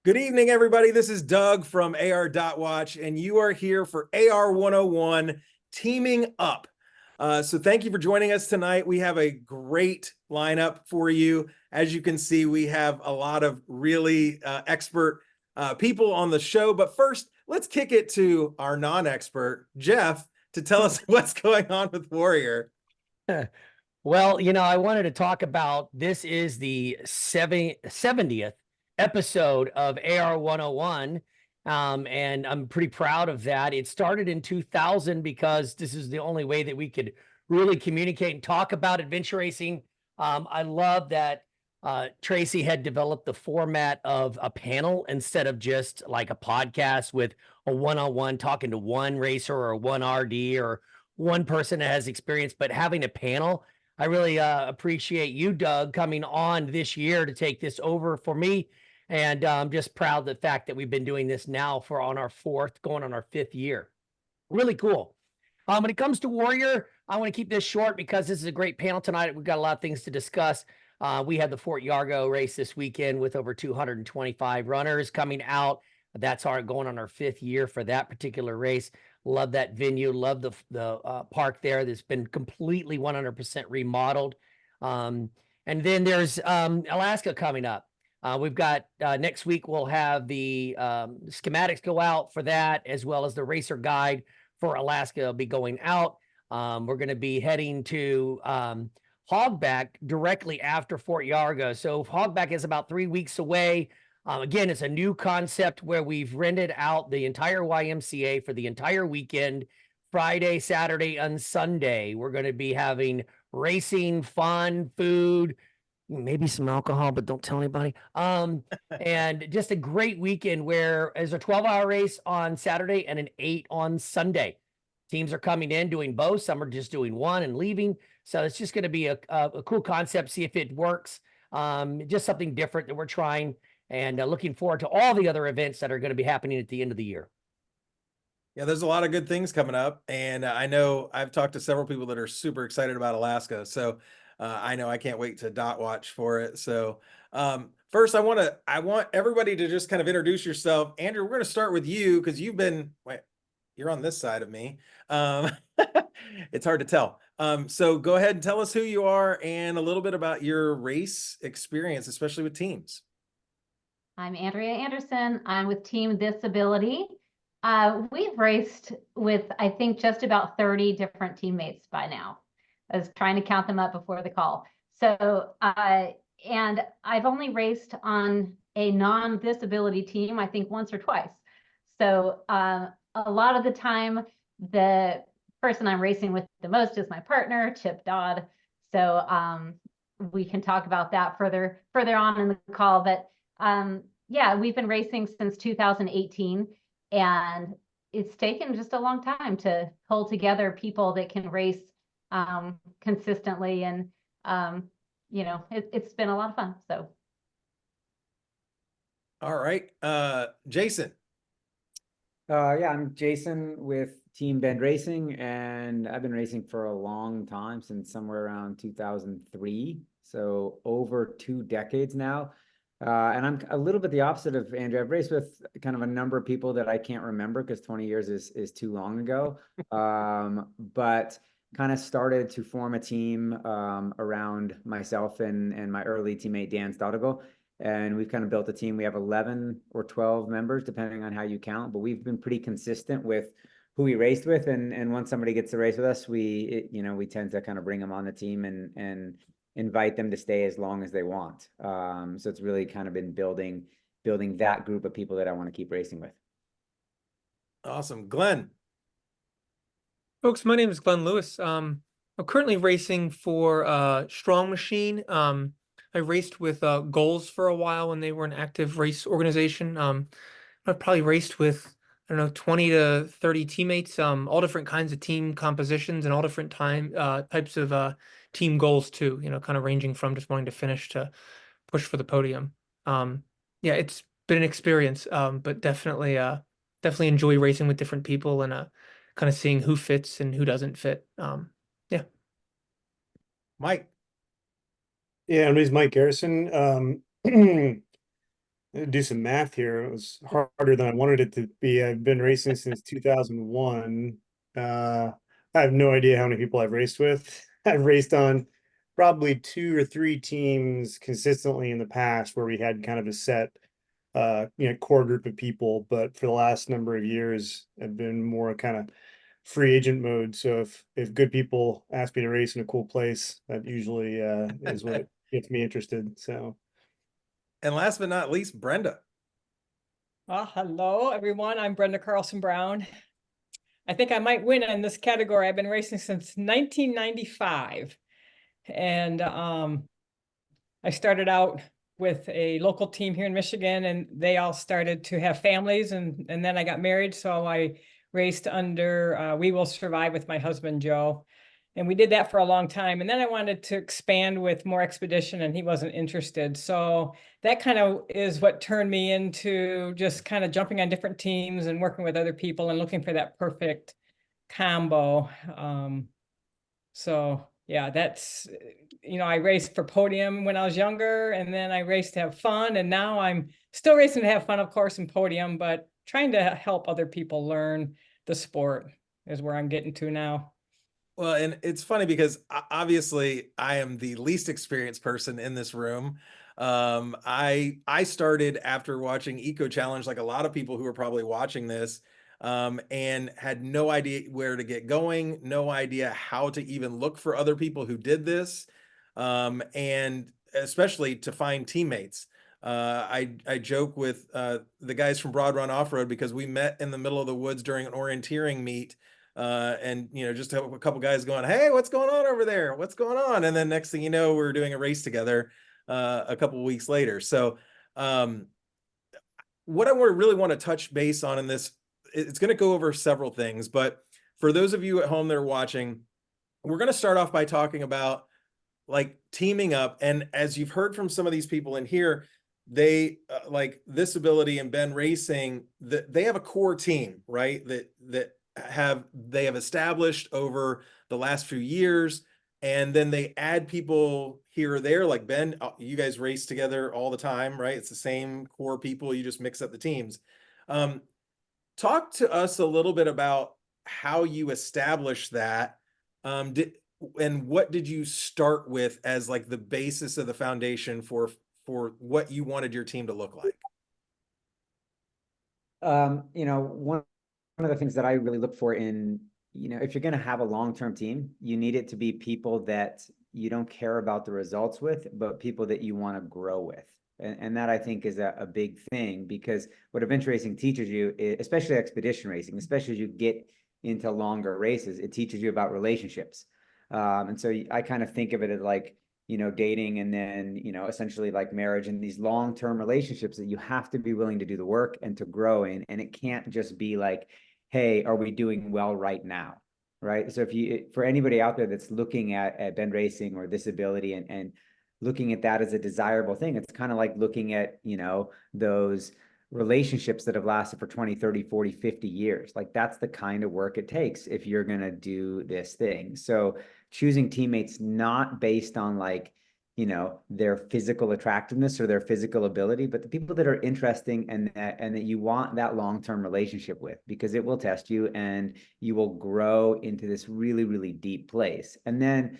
Good evening, everybody. This is Doug from AR.Watch, and you are here for AR101 Teaming Up. So thank you for joining us tonight. We have a great lineup for you. As you can see, we have a lot of really expert people on the show. But first, let's kick it to our non-expert, Jeff, to tell us what's going on with Warrior. Well, I wanted to talk about this is the 70th episode of AR101. And I'm pretty proud of that. It started in 2000 because this is the only way that we could really communicate and talk about adventure racing. I love that Tracy had developed the format of a panel instead of just like a podcast with a one-on-one talking to one racer or one RD or one person that has experience, but having a panel. I really appreciate you, Doug, coming on this year to take this over for me. And I'm just proud of the fact that we've been doing this now for on our going on our 5th year. Really cool. When it comes to Warrior, I want to keep this short because this is a great panel tonight. We've got a lot of things to discuss. We had the Fort Yargo race this weekend with over 225 runners coming out. That's going on our 5th year for that particular race. Love that venue. Love the park there that's been completely 100% remodeled. And then there's Alaska coming up. We've got next week we'll have the schematics go out for that, as well as the racer guide for Alaska will be going out. We're going to be heading to Hogback directly after Fort Yargo. So Hogback is about 3 weeks away. Again, it's a new concept where we've rented out the entire YMCA for the entire weekend, Friday, Saturday, and Sunday. We're going to be having racing, fun, food, maybe some alcohol, but don't tell anybody. And just a great weekend where there's a 12-hour race on Saturday and an 8 on Sunday. Teams are coming in doing both. Some are just doing one and leaving. So it's just going to be a cool concept. See if it works. Just something different that we're trying. And looking forward to all the other events that are going to be happening at the end of the year. Yeah, there's a lot of good things coming up. And I know I've talked to several people that are super excited about Alaska. So I know I can't wait to watch for it. So first, I want everybody to just kind of introduce yourself. Andrew, we're going to start with you because you're on this side of me. It's hard to tell. So go ahead and tell us who you are and a little bit about your race experience, especially with teams. I'm Andrea Anderson. I'm with Team ThisAbility. We've raced with, I think, just about 30 different teammates by now. I was trying to count them up before the call. So, and I've only raced on a non-ThisAbility team, I think once or twice. So a lot of the time, the person I'm racing with the most is my partner, Chip Dodd. So we can talk about that further on in the call. But yeah, we've been racing since 2018, and it's taken just a long time to pull together people that can race consistently. And, it's been a lot of fun. So. All right. Jason. Yeah, I'm Jason with Team Bend Racing, and I've been racing for a long time, since somewhere around 2003. So over 2 decades now. And I'm a little bit the opposite of Andrew. I've raced with kind of a number of people that I can't remember because 20 years is too long ago. But kind of started to form a team around myself and my early teammate, Dan Staudigl. And we've kind of built a team. We have 11 or 12 members, depending on how you count. But we've been pretty consistent with who we raced with. And once somebody gets to race with us, we tend to kind of bring them on the team and invite them to stay as long as they want. So it's really kind of been building that group of people that I want to keep racing with. Awesome. Glenn. Folks, my name is Glenn Lewis. I'm currently racing for Strong Machine. I raced with Goals for a while when they were an active race organization. I've probably raced with, 20 to 30 teammates, all different kinds of team compositions and all different types of team goals too, kind of ranging from just wanting to finish to push for the podium. Yeah, it's been an experience, but definitely enjoy racing with different people and kind of seeing who fits and who doesn't fit. Yeah. Mike. Yeah, my name's Mike Garrison. do some math here. It was harder than I wanted it to be. I've been racing since 2001. I have no idea how many people I've raced with. I've raced on probably 2 or 3 teams consistently in the past where we had kind of a set core group of people, but for the last number of years I've been more kind of free agent mode. So if good people ask me to race in a cool place, that usually is what gets me interested. So, And last but not least, Brenda. Well, hello, everyone. I'm Brenda Carlson Brown. I think I might win in this category. I've been racing since 1995. And I started out with a local team here in Michigan, and they all started to have families, and then I got married. So I raced under We Will Survive with my husband, Joe. And we did that for a long time. And then I wanted to expand with more expedition, and he wasn't interested. So that kind of is what turned me into just kind of jumping on different teams and working with other people and looking for that perfect combo. So yeah, that's, I raced for podium when I was younger, and then I raced to have fun. And now I'm still racing to have fun, of course, in podium, but trying to help other people learn the sport is where I'm getting to now. Well, and it's funny because obviously I am the least experienced person in this room. I started after watching Eco Challenge, like a lot of people who are probably watching this, and had no idea where to get going, no idea how to even look for other people who did this, and especially to find teammates. I joke with the guys from Broad Run Off Road because we met in the middle of the woods during an orienteering meet. And just a couple guys going, "Hey, what's going on over there? What's going on?" And then next thing you know, we're doing a race together a couple weeks later. So what I really want to touch base on in this, it's going to go over several things, but for those of you at home that are watching, we're going to start off by talking about like teaming up. And as you've heard from some of these people in here, they like ThisAbility and Ben Racing, that they have a core team, right? That they have established over the last few years, and then they add people here or there. Like Ben, you guys race together all the time, right? It's the same core people, you just mix up the teams. Talk to us a little bit about how you established that, and what did you start with as like the basis of the foundation for what you wanted your team to look like? One of the things that I really look for in, if you're going to have a long-term team, you need it to be people that you don't care about the results with, but people that you want to grow with. And that I think is a big thing, because what adventure racing teaches you, especially expedition racing, especially as you get into longer races, it teaches you about relationships. And so I kind of think of it as like, dating, and then, essentially like marriage, and these long-term relationships that you have to be willing to do the work and to grow in. And it can't just be like, hey, are we doing well right now? Right. So for anybody out there that's looking at Ben Racing or ThisAbility and looking at that as a desirable thing, it's kind of like looking at, those relationships that have lasted for 20, 30, 40, 50 years. Like that's the kind of work it takes if you're going to do this thing. So choosing teammates not based on like, their physical attractiveness or their physical ability, but the people that are interesting and that you want that long-term relationship with, because it will test you and you will grow into this really, really deep place. And then,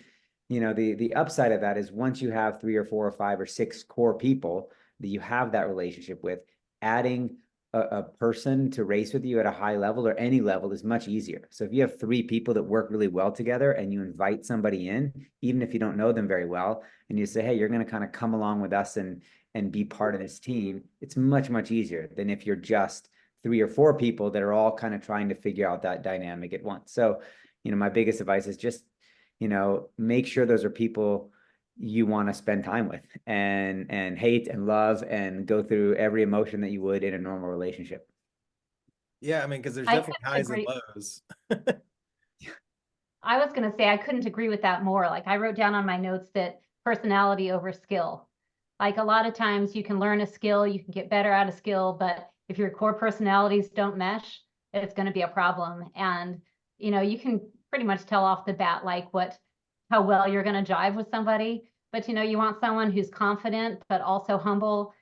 the upside of that is once you have 3 or 4 or 5 or 6 core people that you have that relationship with, adding a person to race with you at a high level or any level is much easier. So if you have 3 people that work really well together and you invite somebody in, even if you don't know them very well, and you say, hey, you're going to kind of come along with us and be part of this team, it's much, much easier than if you're just 3 or 4 people that are all kind of trying to figure out that dynamic at once. So, my biggest advice is just, make sure those are people you want to spend time with and hate and love and go through every emotion that you would in a normal relationship. Yeah, I mean, because there's I definitely couldn't highs and agree. lows. I was going to say, I couldn't agree with that more. Like I wrote down on my notes that personality over skill. Like a lot of times you can learn a skill, you can get better at a skill, but if your core personalities don't mesh, it's going to be a problem. And, you can pretty much tell off the bat, like how well you're going to jive with somebody. But, you want someone who's confident, but also humble.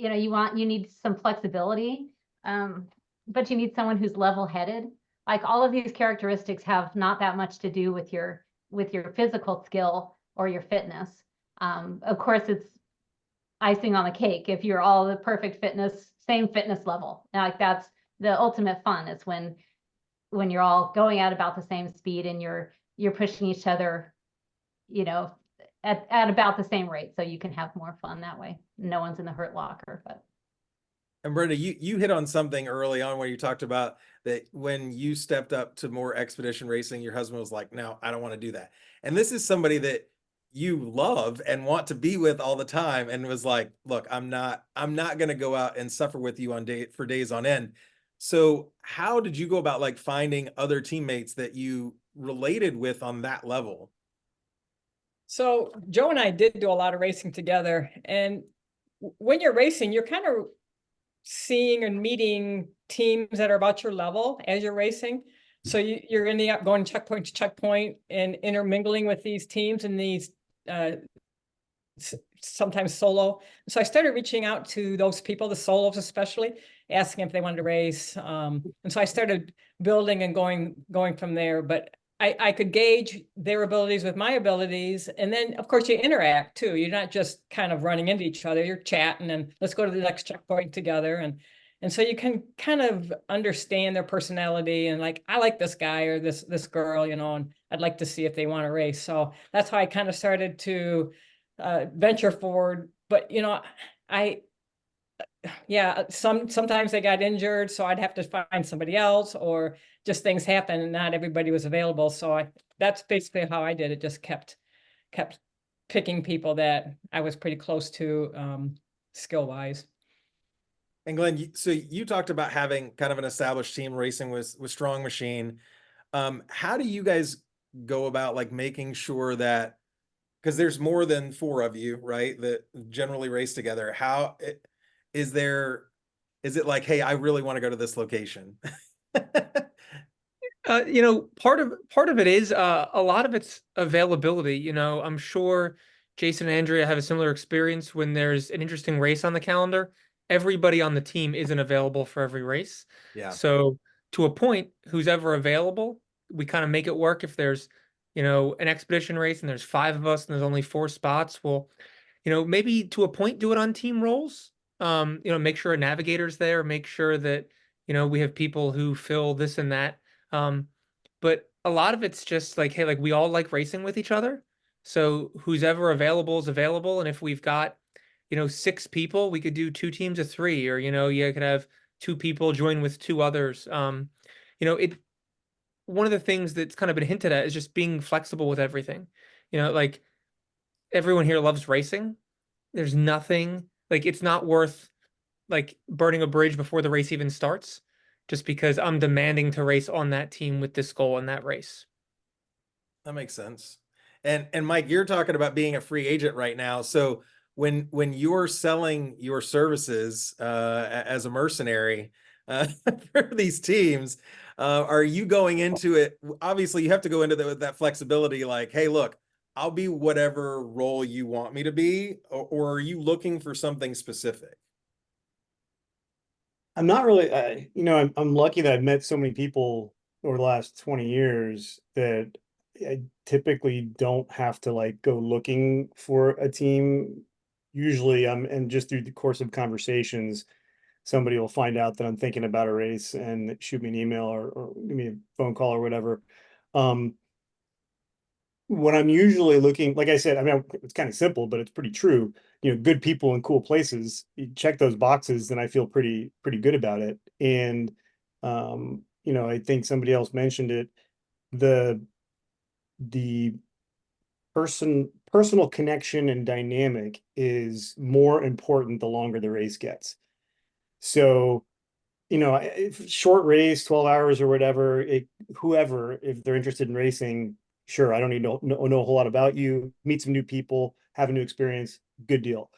you know, you need some flexibility, but you need someone who's level-headed. Like all of these characteristics have not that much to do with your physical skill or your fitness. Of course, it's icing on the cake if you're all the perfect fitness, same fitness level. Like that's the ultimate fun, is when you're all going at about the same speed and you're pushing each other, you know, at about the same rate, so you can have more fun that way. No one's in the hurt locker. But And Brenda, you hit on something early on where you talked about that when you stepped up to more expedition racing, your husband was like, no, I don't want to do that. And this is somebody that you love and want to be with all the time, and was like, look, I'm not going to go out and suffer with you for days on end. So how did you go about like finding other teammates that you related with on that level? So Joe and I did do a lot of racing together, and when you're racing, you're kind of seeing and meeting teams that are about your level as you're racing. So you're ending up going checkpoint to checkpoint and intermingling with these teams and these sometimes solo. So I started reaching out to those people, the solos especially, asking if they wanted to race. And so I started building and going from there. But I could gauge their abilities with my abilities. And then, of course, you interact too. You're not just kind of running into each other. You're chatting and let's go to the next checkpoint together. And so you can kind of understand their personality and like, I like this guy or this girl, you know, and I'd like to see if they want to race. So that's how I kind of started to venture forward. But, you know, sometimes they got injured, so I'd have to find somebody else, or just things happen and not everybody was available. So that's basically how I did it. Just kept picking people that I was pretty close to skill wise. And Glenn, so you talked about having kind of an established team racing with Strong Machine. How do you guys go about like making sure that, because there's more than 4 of you, right, that generally race together? Is it like, hey, I really want to go to this location? You know, part of it is a lot of it's availability. You know, I'm sure Jason and Andrea have a similar experience. When there's an interesting race on the calendar, everybody on the team isn't available for every race. Yeah. So to a point, who's ever available, we kind of make it work. If there's, you know, an expedition race and there's 5 of us and there's only 4 spots, well, you know, maybe to a point, do it on team roles. You know, make sure a navigator's there, make sure that, you know, we have people who fill this and that. But a lot of it's just like, hey, like we all like racing with each other. So who's ever available is available. And if we've got, you know, 6 people, we could do 2 teams of 3, or, you know, you could have 2 people join with 2 others. You know, one of the things that's kind of been hinted at is just being flexible with everything. You know, like everyone here loves racing. There's nothing like, it's not worth like burning a bridge before the race even starts, just because I'm demanding to race on that team with this goal in that race. That makes sense. And Mike, you're talking about being a free agent right now. So when you're selling your services as a mercenary for these teams, are you going into it? Obviously, you have to go into with that flexibility, like, hey, look, I'll be whatever role you want me to be, or are you looking for something specific? I'm not really, you know, I'm lucky that I've met so many people over the last 20 years that I typically don't have to like go looking for a team. Usually and just through the course of conversations, somebody will find out that I'm thinking about a race and shoot me an email or give me a phone call or whatever. What I'm usually looking, like I said, I mean, it's kind of simple, but it's pretty true. You know, good people in cool places. You check those boxes, then I feel pretty good about it. And you know, I think somebody else mentioned it. The personal connection and dynamic is more important the longer the race gets. So, you know, if short race, 12 hours or whatever, whoever, if they're interested in racing, sure, I don't need to know a whole lot about you, meet some new people, have a new experience, good deal.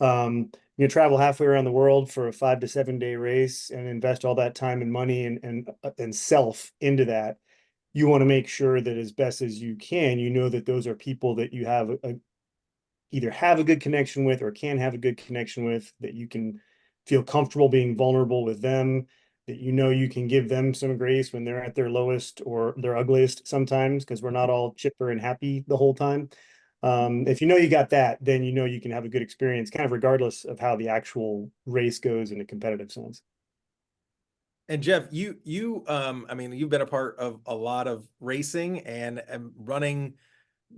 You travel halfway around the world for a 5 to 7 day race and invest all that time and money and self into that. You want to make sure that as best as you can, you know that those are people that you have either have a good connection with or can have a good connection with, that you can feel comfortable being vulnerable with them, that you know you can give them some grace when they're at their lowest or their ugliest sometimes, because we're not all chipper and happy the whole time. If you know you got that, then you know you can have a good experience, kind of regardless of how the actual race goes in a competitive sense. And Jeff, I mean, you've been a part of a lot of racing and running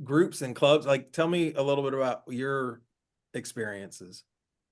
groups and clubs. Like, tell me a little bit about your experiences.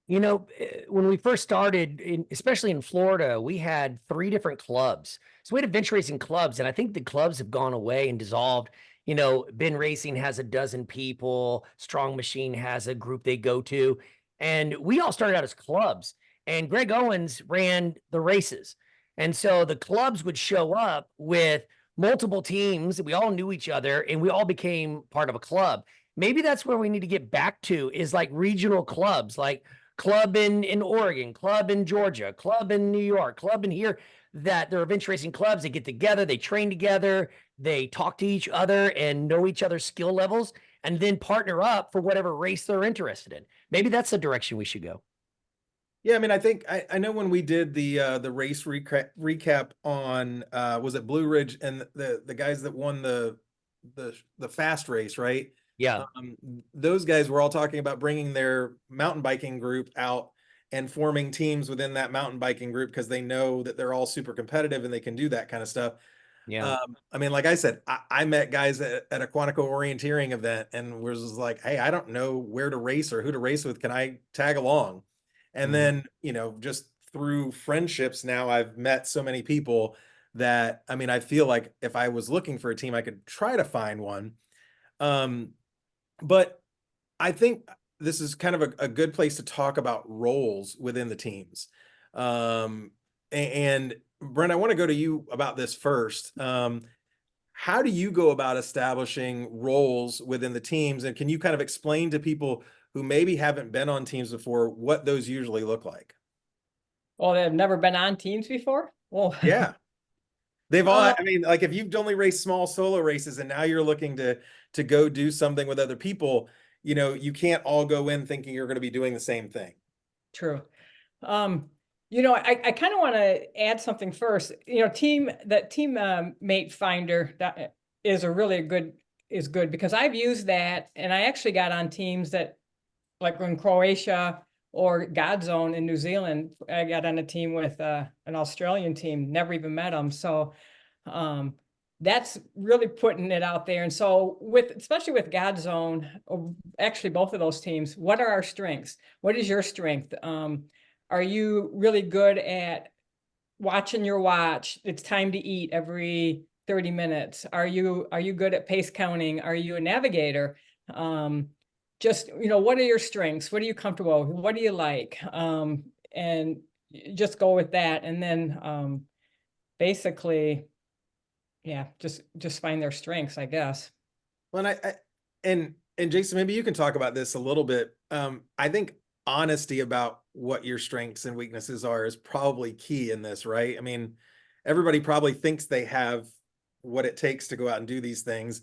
You know, when we first started, especially in Florida, we had 3 different clubs. So we had adventure racing clubs, and I think the clubs have gone away and dissolved. You know, Ben Racing has a dozen people, Strong Machine has a group they go to, and we all started out as clubs. And Greg Owens ran the races. And so the clubs would show up with multiple teams. We all knew each other, and we all became part of a club. Maybe that's where we need to get back to, is like regional clubs, like club in Oregon, club in Georgia, club in New York, club in here, that they're adventure racing clubs. They get together, they train together, they talk to each other and know each other's skill levels, and then partner up for whatever race they're interested in. Maybe that's the direction we should go. Yeah, I mean, I think I know when we did the race recap on was it Blue Ridge and the guys that won the fast race, right? Yeah. Those guys were all talking about bringing their mountain biking group out and forming teams within that mountain biking group because they know that they're all super competitive and they can do that kind of stuff. Yeah. I mean, like I said, I met guys at a Quantico orienteering event and was like, hey, I don't know where to race or who to race with. Can I tag along? And then, you know, just through friendships now, I've met so many people that, I mean, I feel like if I was looking for a team, I could try to find one. But I think this is kind of a good place to talk about roles within the teams. And Brent, I want to go to you about this first. How do you go about establishing roles within the teams? And can you kind of explain to people who maybe haven't been on teams before what those usually look like? Oh, they've never been on teams before? Well, Yeah. They've all, I mean, like if you've only raced small solo races and now you're looking to go do something with other people, you know, you can't all go in thinking you're going to be doing the same thing. True. You know, I kind of want to add something first. You know, team mate finder, that is a really good because I've used that, and I actually got on teams that, like in Croatia or Godzone in New Zealand. I got on a team with an Australian team, never even met them. So that's really putting it out there. And so especially with Godzone, actually both of those teams, what are our strengths? What is your strength? Are you really good at watching your watch? It's time to eat every 30 minutes. Are you good at pace counting? Are you a navigator? Just, you know, what are your strengths? What are you comfortable with? What do you like? And just go with that. And then basically, yeah, just find their strengths, I guess. Well, and Jason, maybe you can talk about this a little bit. I think honesty about what your strengths and weaknesses are is probably key in this, right? I mean, everybody probably thinks they have what it takes to go out and do these things,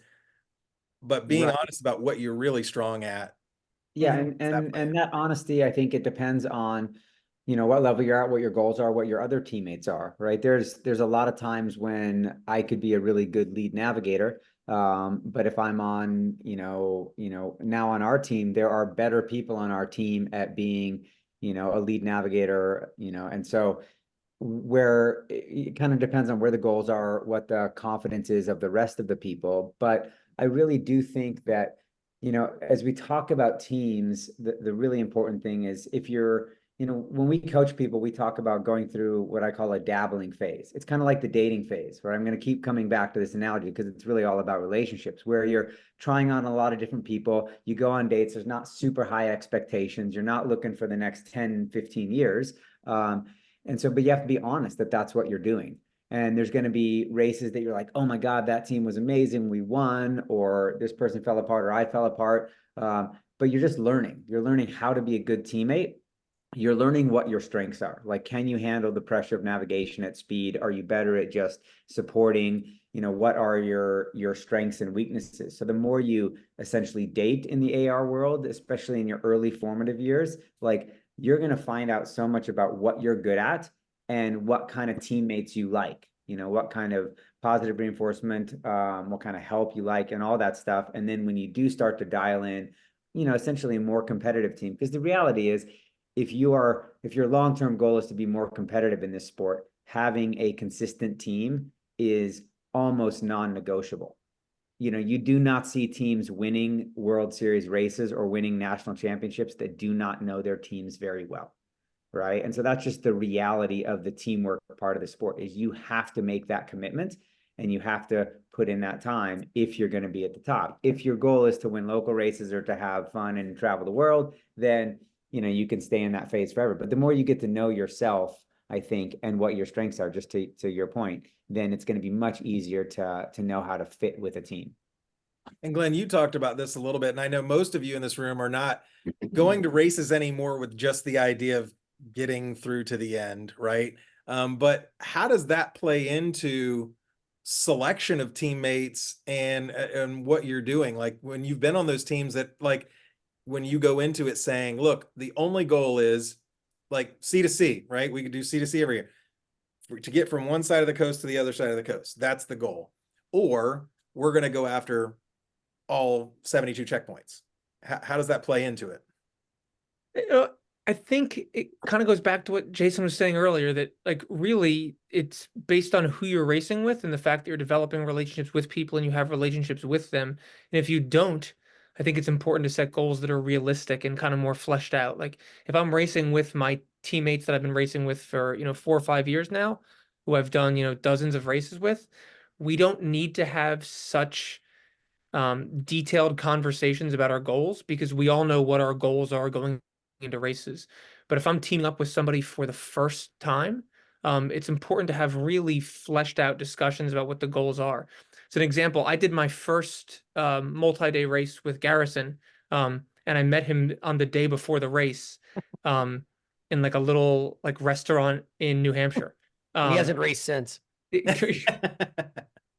but being honest about what you're really strong at. Yeah, and that honesty, I think it depends on, you know, what level you're at, what your goals are, what your other teammates are, right? There's a lot of times when I could be a really good lead navigator, but if I'm on, now on our team, there are better people on our team at being, a lead navigator, and so where it kind of depends on where the goals are, what the confidence is of the rest of the people. But I really do think that, as we talk about teams, the really important thing is if you're, when we coach people, we talk about going through what I call a dabbling phase. It's kind of like the dating phase, right? I'm going to keep coming back to this analogy because it's really all about relationships, where you're trying on a lot of different people. You go on dates, there's not super high expectations. You're not looking for the next 10, 15 years. And so, but you have to be honest that that's what you're doing. And there's going to be races that you're like, oh my God, that team was amazing. We won, or this person fell apart, or I fell apart. But you're just learning. You're learning how to be a good teammate. you're learning what your strengths are. Like, can you handle the pressure of navigation at speed? Are you better at just supporting? What are your strengths and weaknesses? So the more you essentially date in the AR world, especially in your early formative years, like, you're going to find out so much about what you're good at and what kind of teammates you like, what kind of positive reinforcement, what kind of help you like, and all that stuff. And then when you do start to dial in, essentially a more competitive team, because the reality is, if your long-term goal is to be more competitive in this sport, having a consistent team is almost non-negotiable. You do not see teams winning World Series races or winning national championships that do not know their teams very well, right? And so that's just the reality of the teamwork part of the sport, is you have to make that commitment and you have to put in that time if you're going to be at the top. If your goal is to win local races or to have fun and travel the world, then you can stay in that phase forever. But the more you get to know yourself, I think, and what your strengths are, just to your point, then it's going to be much easier to know how to fit with a team. And Glenn, you talked about this a little bit, and I know most of you in this room are not going to races anymore with just the idea of getting through to the end, right? But how does that play into selection of teammates and what you're doing? Like, when you've been on those teams that, like, when you go into it saying, look, the only goal is like C to C, right? We could do C to C every year to get from one side of the coast to the other side of the coast. That's the goal. Or we're going to go after all 72 checkpoints. How does that play into it? I think it kind of goes back to what Jason was saying earlier, that like really it's based on who you're racing with and the fact that you're developing relationships with people and you have relationships with them. And if you don't, I think it's important to set goals that are realistic and kind of more fleshed out. Like if I'm racing with my teammates that I've been racing with for, 4 or 5 years now, who I've done, dozens of races with, we don't need to have such detailed conversations about our goals because we all know what our goals are going into races. But if I'm teaming up with somebody for the first time, it's important to have really fleshed out discussions about what the goals are. So an example, I did my first multi-day race with Garrison, and I met him on the day before the race in like a little like restaurant in New Hampshire. He hasn't raced since.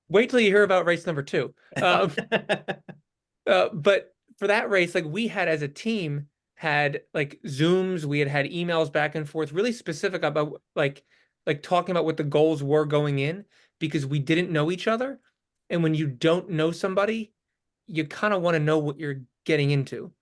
Wait till you hear about race number 2. But for that race, like we had as a team had like Zooms, we had emails back and forth, really specific about like talking about what the goals were going in, because we didn't know each other. And when you don't know somebody, you kind of want to know what you're getting into.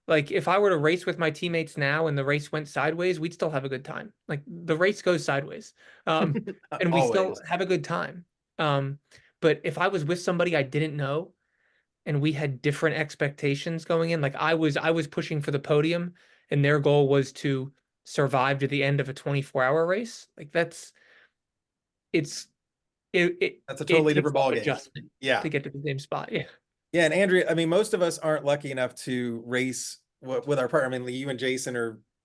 Like if I were to race with my teammates now and the race went sideways, we'd still have a good time. Like the race goes sideways. And we still have a good time. But if I was with somebody I didn't know and we had different expectations going in, like I was pushing for the podium and their goal was to survive to the end of a 24-hour race, like that's a totally different ballgame. Adjustment, yeah, to get to the same spot. Yeah. Yeah, and Andrea, I mean, most of us aren't lucky enough to race with our partner. I mean, you and Jason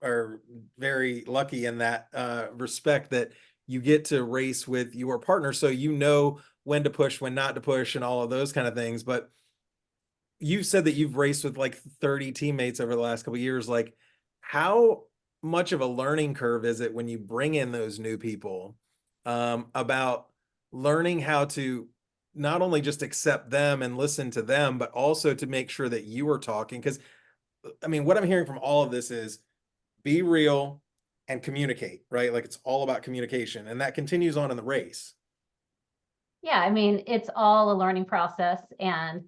are very lucky in that respect, that you get to race with your partner, so you know when to push, when not to push, and all of those kind of things. But you said that you've raced with like 30 teammates over the last couple of years. Like, how much of a learning curve is it when you bring in those new people, about learning how to not only just accept them and listen to them, but also to make sure that you are talking? Because I mean, what I'm hearing from all of this is be real and communicate, right? Like it's all about communication, and that continues on in the race. Yeah, I mean, it's all a learning process, and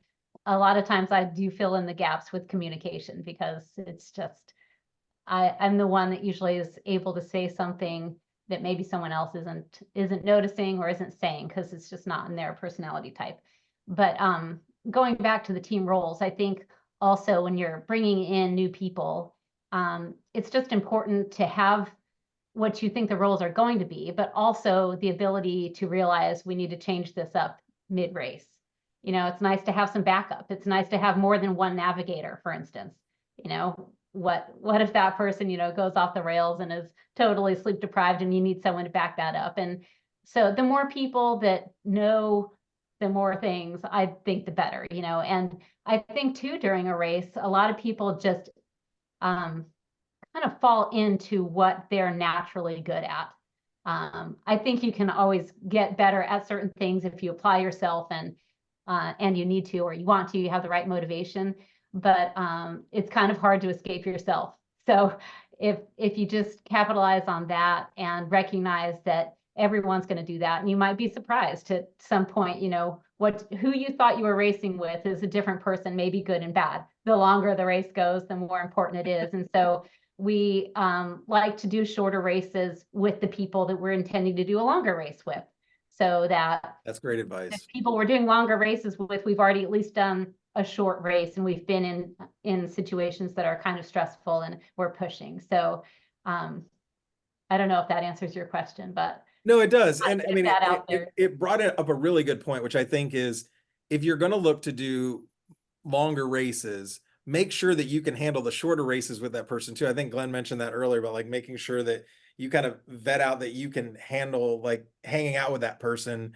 a lot of times I do fill in the gaps with communication, because it's just I'm the one that usually is able to say something that maybe someone else isn't noticing or isn't saying, because it's just not in their personality type. But going back to the team roles, I think also when you're bringing in new people, it's just important to have what you think the roles are going to be, but also the ability to realize we need to change this up mid-race. It's nice to have some backup. It's nice to have more than one navigator, for instance. What if that person, goes off the rails and is totally sleep deprived, and you need someone to back that up? And so the more people that know, the more things, I think, the better, and I think too, during a race, a lot of people just kind kind of fall into what they're naturally good at. I think you can always get better at certain things if you apply yourself and you need to, or you want to, you have the right motivation, but it's kind of hard to escape yourself. So if you just capitalize on that and recognize that everyone's going to do that, and you might be surprised at some point, you know, who you thought you were racing with is a different person, maybe good and bad. The longer the race goes, the more important it is. And so we like to do shorter races with the people that we're intending to do a longer race with, so that That's great advice. if people we're doing longer races with, we've already at least done a short race, and we've been in situations that are kind of stressful and we're pushing. So I don't know if that answers your question, but no, it does. And I mean, it, it brought up a really good point, which I think is, if you're going to look to do longer races, make sure that you can handle the shorter races with that person too. I think Glenn mentioned that earlier about like making sure that you kind of vet out that you can handle like hanging out with that person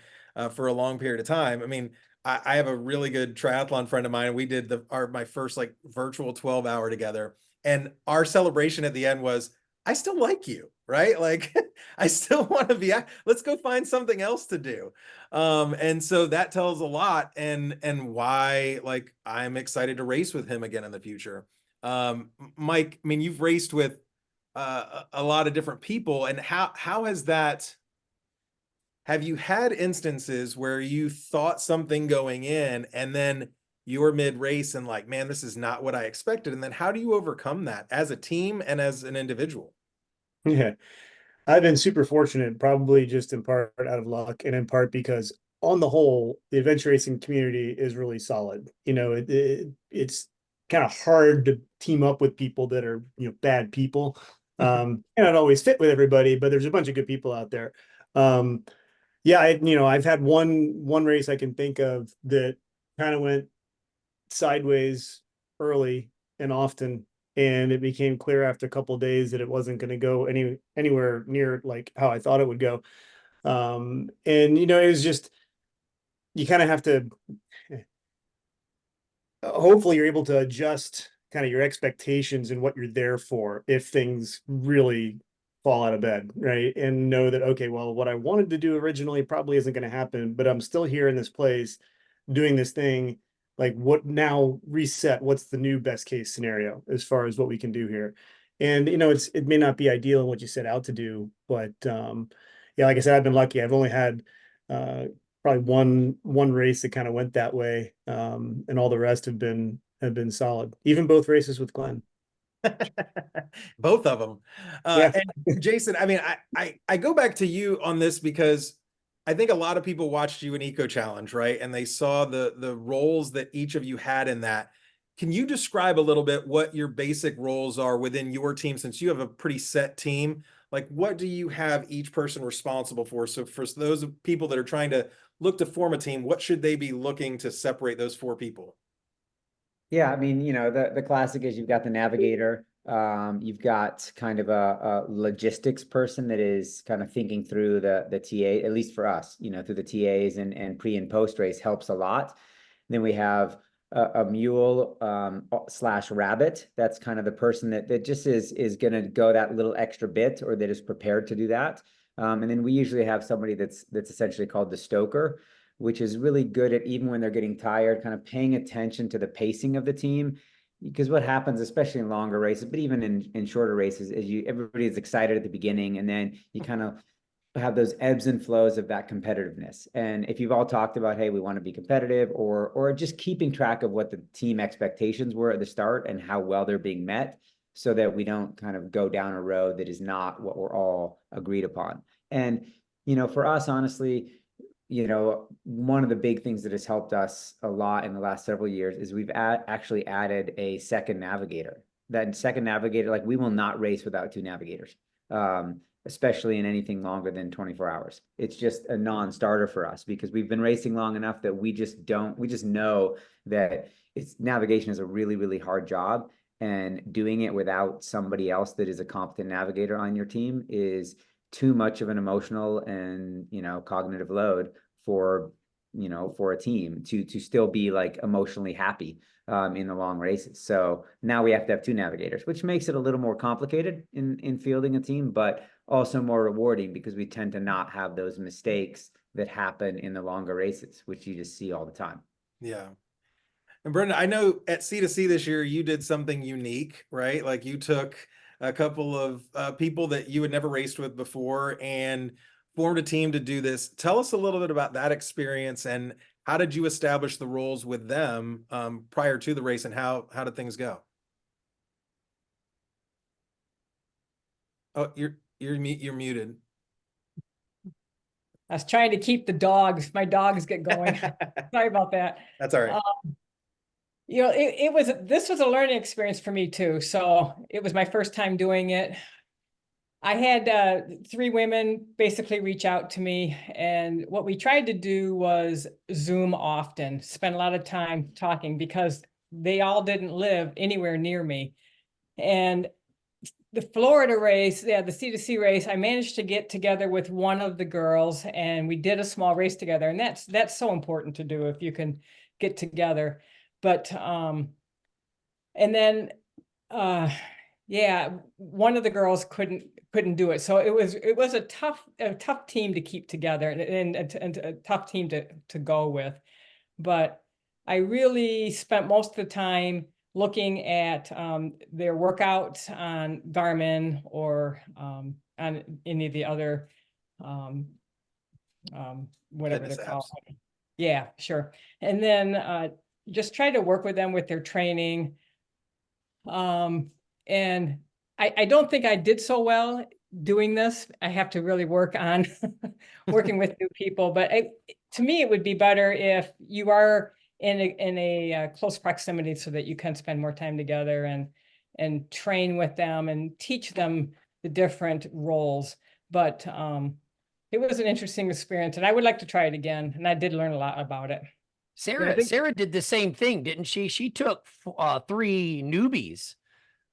for a long period of time. I mean, I have a really good triathlon friend of mine. We did my first like virtual 12-hour together, and our celebration at the end was, I still like you, right? Like I still want to be, let's go find something else to do. And so that tells a lot, and why like I'm excited to race with him again in the future. Mike, I mean, you've raced with a lot of different people, and how has that, have you had instances where you thought something going in and then you were mid-race and like, man, this is not what I expected? And then how do you overcome that as a team and as an individual? Yeah. I've been super fortunate, probably just in part out of luck and in part because on the whole, the adventure racing community is really solid. You know, it's kind of hard to team up with people that are, you know, bad people. And not always fit with everybody, but there's a bunch of good people out there. Yeah, I've had one race I can think of that kind of went sideways early and often, and it became clear after a couple of days that it wasn't going to go anywhere near like how I thought it would go. And it was just, you kind of have to, hopefully you're able to adjust kind of your expectations and what you're there for if things really fall out of bed, right? And know that, okay, well, what I wanted to do originally probably isn't going to happen, but I'm still here in this place doing this thing. Like, what now? Reset, what's the new best case scenario as far as what we can do here? And it may not be ideal in what you set out to do, but yeah, like I said, I've been lucky. I've only had probably one race that kind of went that way, and all the rest have been solid, even both races with Glenn. Both of them. Yeah. And Jason, I mean, I go back to you on this because I think a lot of people watched you in Eco Challenge, right? And they saw the roles that each of you had in that. Can you describe a little bit what your basic roles are within your team, since you have a pretty set team? Like, what do you have each person responsible for? So for those people that are trying to look to form a team, what should they be looking to separate those four people? Yeah, I mean, the classic is you've got the navigator, you've got kind of a logistics person that is kind of thinking through the TA, at least for us, through the TAs and pre and post race helps a lot. Then we have a mule / rabbit. That's kind of the person that just is going to go that little extra bit, or that is prepared to do that. And then we usually have somebody that's essentially called the stoker, which is really good at, even when they're getting tired, kind of paying attention to the pacing of the team. Because what happens, especially in longer races, but even in shorter races, is everybody is excited at the beginning, and then you kind of have those ebbs and flows of that competitiveness. And if you've all talked about, hey, we want to be competitive, or just keeping track of what the team expectations were at the start and how well they're being met, so that we don't kind of go down a road that is not what we're all agreed upon. And, for us, honestly, one of the big things that has helped us a lot in the last several years is we've actually added a second navigator. That second navigator, like, we will not race without two navigators, especially in anything longer than 24 hours. It's just a non-starter for us, because we've been racing long enough that we just know that navigation is a really, really hard job, and doing it without somebody else that is a competent navigator on your team is too much of an emotional and cognitive load for for a team to still be like emotionally happy in the long races. So now we have to have two navigators, which makes it a little more complicated in fielding a team, but also more rewarding because we tend to not have those mistakes that happen in the longer races, which you just see all the time. Yeah. And Brenda, I know at C2C this year, you did something unique, right? Like you took a couple of people that you had never raced with before and formed a team to do this. Tell us a little bit about that experience and how did you establish the roles with them prior to the race, and how did things go? Oh, you're muted. I was trying to keep my dogs get going. Sorry about that. That's all right. This was a learning experience for me too. So it was my first time doing it. I had 3 women basically reach out to me, and what we tried to do was Zoom often, spend a lot of time talking because they all didn't live anywhere near me. And the Florida race, the C2C race, I managed to get together with one of the girls and we did a small race together. And that's so important to do if you can get together. But and then yeah, one of the girls couldn't do it. So it was a tough team to keep together and a tough team to go with. But I really spent most of the time looking at their workouts on Garmin or on any of the other whatever they're called. Yeah, sure. And then just try to work with them with their training. And I don't think I did so well doing this. I have to really work on working with new people. But to me, it would be better if you are in a close proximity so that you can spend more time together and train with them and teach them the different roles. But it was an interesting experience and I would like to try it again. And I did learn a lot about it. Sarah did the same thing, didn't she? She took 3 newbies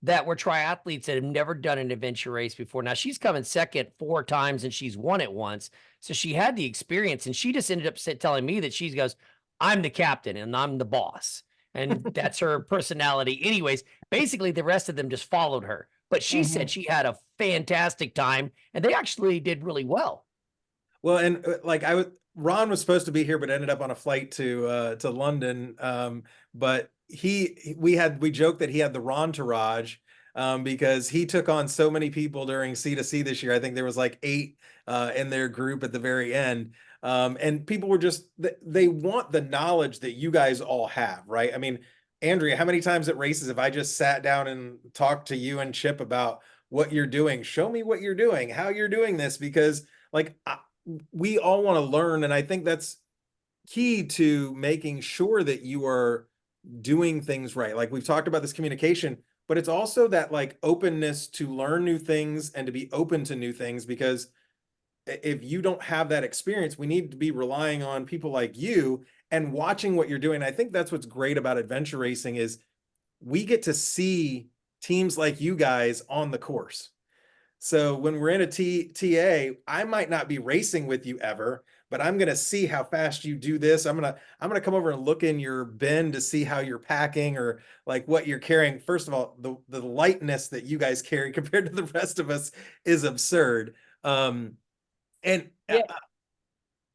that were triathletes that have never done an adventure race before. Now she's come in second 4 times and she's won it once. So she had the experience and she just ended up telling me that she goes, I'm the captain and I'm the boss. And that's her personality. Anyways, basically the rest of them just followed her. But she said she had a fantastic time and they actually did really well. Well, and like Ron was supposed to be here, but ended up on a flight to London. But we joked that he had the Ron Tourage because he took on so many people during C2C this year. I think there was like 8 in their group at the very end. And people were they want the knowledge that you guys all have, right? I mean, Andrea, how many times at races have I just sat down and talked to you and Chip about what you're doing? Show me what you're doing, how you're doing this, because like we all want to learn. And I think that's key to making sure that you are doing things right. Like we've talked about this communication, but it's also that like openness to learn new things and to be open to new things, because if you don't have that experience, we need to be relying on people like you and watching what you're doing. I think that's what's great about adventure racing is we get to see teams like you guys on the course. So when we're in a TA, I might not be racing with you ever, but I'm going to see how fast you do this. I'm going to come over and look in your bin to see how you're packing or like what you're carrying. First of all, the lightness that you guys carry compared to the rest of us is absurd. And yeah.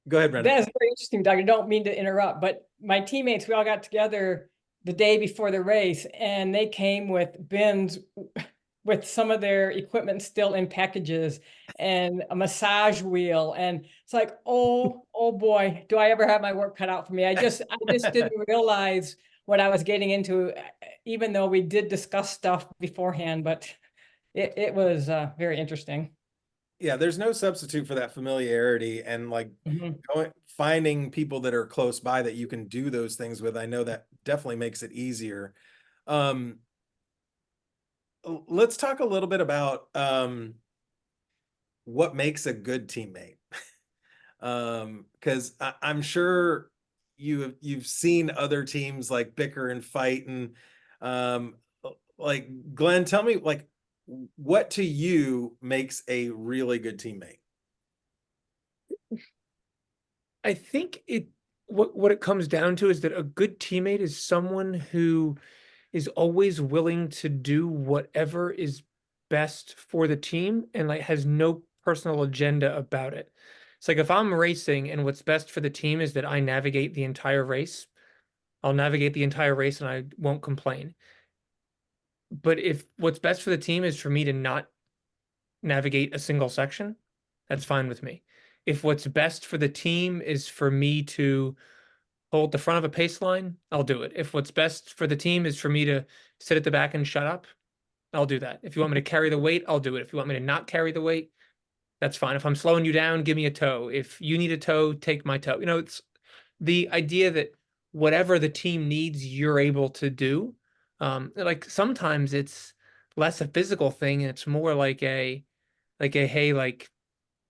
Go ahead, Brenda. That is very interesting, Doug. I don't mean to interrupt, but my teammates, we all got together the day before the race and they came with bins with some of their equipment still in packages and a massage wheel. And it's like, oh boy, do I ever have my work cut out for me. I just didn't realize what I was getting into, even though we did discuss stuff beforehand, but it was very interesting. Yeah, there's no substitute for that familiarity and like finding people that are close by that you can do those things with. I know that definitely makes it easier. Let's talk a little bit about what makes a good teammate. Because I'm sure you've seen other teams like bicker and fight, and like Glenn, tell me like what to you makes a really good teammate? I think what it comes down to is that a good teammate is someone who is always willing to do whatever is best for the team and like has no personal agenda about it. It's like if I'm racing and what's best for the team is that I navigate the entire race, I'll navigate the entire race and I won't complain. But if what's best for the team is for me to not navigate a single section, that's fine with me. If what's best for the team is for me to hold the front of a pace line, I'll do it. If what's best for the team is for me to sit at the back and shut up, I'll do that. If you want me to carry the weight, I'll do it. If you want me to not carry the weight, that's fine. If I'm slowing you down, give me a tow. If you need a tow, take my tow. It's the idea that whatever the team needs, you're able to do. Like sometimes it's less a physical thing and it's more like a hey, like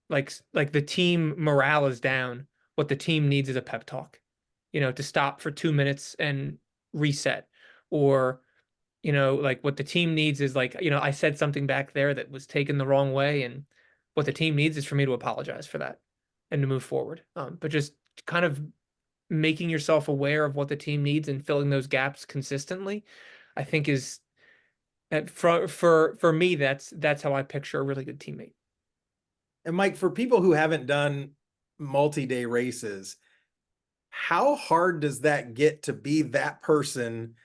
the team morale is down. What the team needs is a pep talk, to stop for 2 minutes and reset. Or, like what the team needs is like, I said something back there that was taken the wrong way. And what the team needs is for me to apologize for that and to move forward. But just kind of making yourself aware of what the team needs and filling those gaps consistently, I think is for me, that's how I picture a really good teammate. And Mike, for people who haven't done multi-day races, how hard does that get to be that person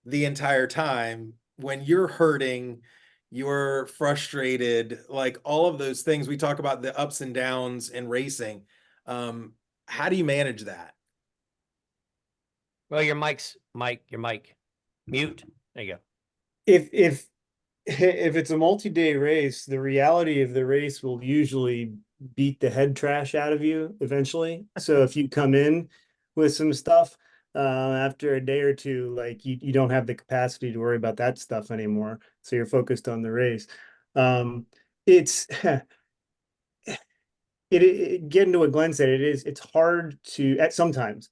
the entire time when you're hurting, you're frustrated, like all of those things? We talk about the ups and downs in racing. How do you manage that? Well, your mic, mute. There you go. If it's a multi-day race, the reality of the race will usually beat the head trash out of you eventually. So if you come in with some stuff after a day or two, like you don't have the capacity to worry about that stuff anymore. So you're focused on the race. It's getting to what Glenn said, it's hard to sometimes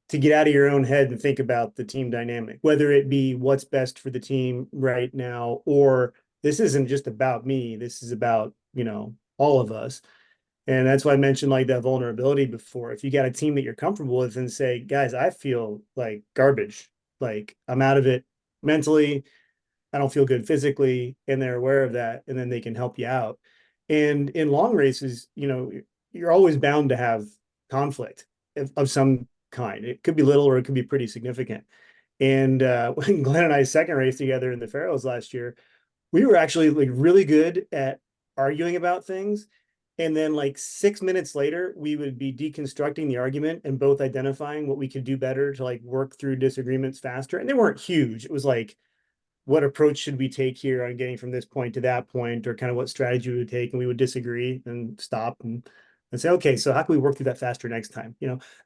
to get out of your own head and think about the team dynamic, whether it be what's best for the team right now, or this isn't just about me, this is about, all of us. And that's why I mentioned like that vulnerability before. If you got a team that you're comfortable with and say, guys, I feel like garbage, like I'm out of it mentally, I don't feel good physically, and they're aware of that, and then they can help you out. And in long races, you're always bound to have conflict of some kind. It could be little or it could be pretty significant. And when Glenn and I's second race together in the Farrows last year, we were actually like really good at arguing about things. And then like 6 minutes later, we would be deconstructing the argument and both identifying what we could do better to like work through disagreements faster. And they weren't huge. It was like, what approach should we take here on getting from this point to that point, or kind of what strategy we would take, and we would disagree and stop and say, okay, so how can we work through that faster next time?